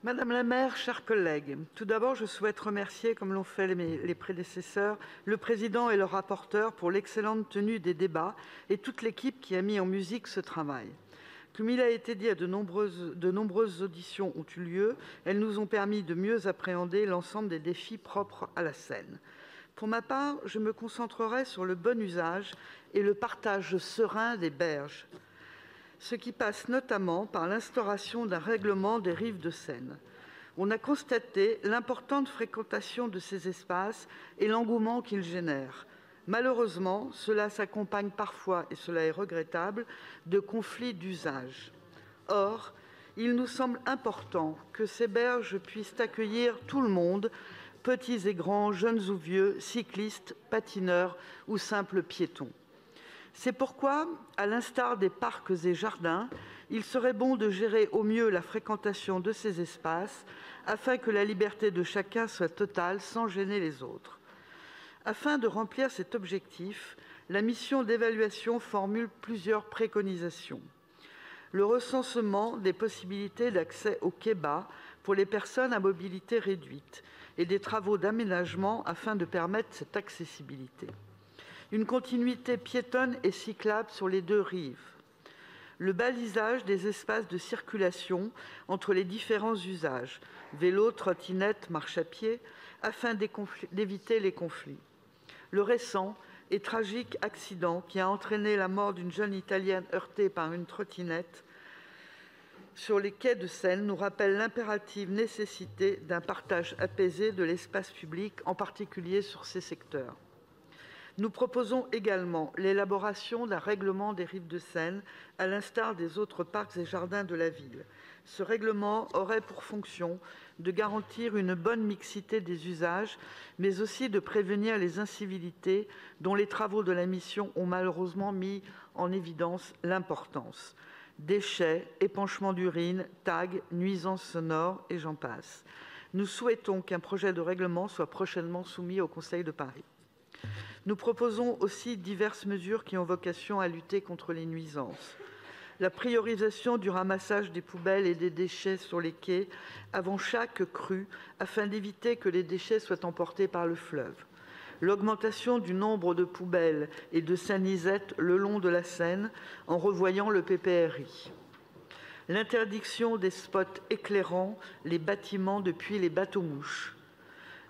Madame la maire, chers collègues, tout d'abord, je souhaite remercier, comme l'ont fait les prédécesseurs, le président et le rapporteur pour l'excellente tenue des débats et toute l'équipe qui a mis en musique ce travail. Comme il a été dit, de nombreuses auditions ont eu lieu. Elles nous ont permis de mieux appréhender l'ensemble des défis propres à la Seine. Pour ma part, je me concentrerai sur le bon usage et le partage serein des berges, ce qui passe notamment par l'instauration d'un règlement des rives de Seine. On a constaté l'importante fréquentation de ces espaces et l'engouement qu'ils génèrent. Malheureusement, cela s'accompagne parfois, et cela est regrettable, de conflits d'usage. Or, il nous semble important que ces berges puissent accueillir tout le monde, petits et grands, jeunes ou vieux, cyclistes, patineurs ou simples piétons. C'est pourquoi, à l'instar des parcs et jardins, il serait bon de gérer au mieux la fréquentation de ces espaces afin que la liberté de chacun soit totale sans gêner les autres. Afin de remplir cet objectif, la mission d'évaluation formule plusieurs préconisations. Le recensement des possibilités d'accès au quai bas pour les personnes à mobilité réduite et des travaux d'aménagement afin de permettre cette accessibilité. Une continuité piétonne et cyclable sur les deux rives. Le balisage des espaces de circulation entre les différents usages, vélo, trottinette, marche à pied, afin d'éviter les conflits. Le récent et tragique accident qui a entraîné la mort d'une jeune Italienne heurtée par une trottinette sur les quais de Seine nous rappelle l'impérative nécessité d'un partage apaisé de l'espace public, en particulier sur ces secteurs. Nous proposons également l'élaboration d'un règlement des rives de Seine, à l'instar des autres parcs et jardins de la ville. Ce règlement aurait pour fonction de garantir une bonne mixité des usages, mais aussi de prévenir les incivilités dont les travaux de la mission ont malheureusement mis en évidence l'importance. Déchets, épanchements d'urine, tags, nuisances sonores et j'en passe. Nous souhaitons qu'un projet de règlement soit prochainement soumis au Conseil de Paris. Nous proposons aussi diverses mesures qui ont vocation à lutter contre les nuisances. La priorisation du ramassage des poubelles et des déchets sur les quais avant chaque crue, afin d'éviter que les déchets soient emportés par le fleuve. L'augmentation du nombre de poubelles et de sanisettes le long de la Seine en revoyant le PPRI. L'interdiction des spots éclairant les bâtiments depuis les bateaux-mouches.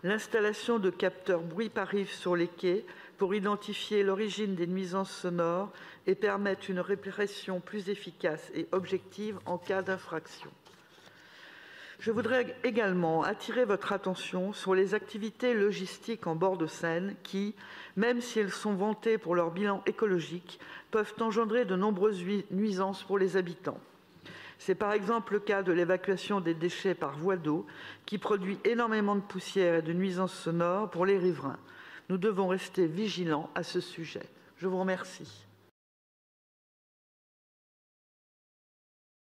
L'installation de capteurs bruit par rive sur les quais pour identifier l'origine des nuisances sonores et permettre une répression plus efficace et objective en cas d'infraction. Je voudrais également attirer votre attention sur les activités logistiques en bord de Seine qui, même si elles sont vantées pour leur bilan écologique, peuvent engendrer de nombreuses nuisances pour les habitants. C'est par exemple le cas de l'évacuation des déchets par voie d'eau qui produit énormément de poussière et de nuisances sonores pour les riverains. Nous devons rester vigilants à ce sujet. Je vous remercie.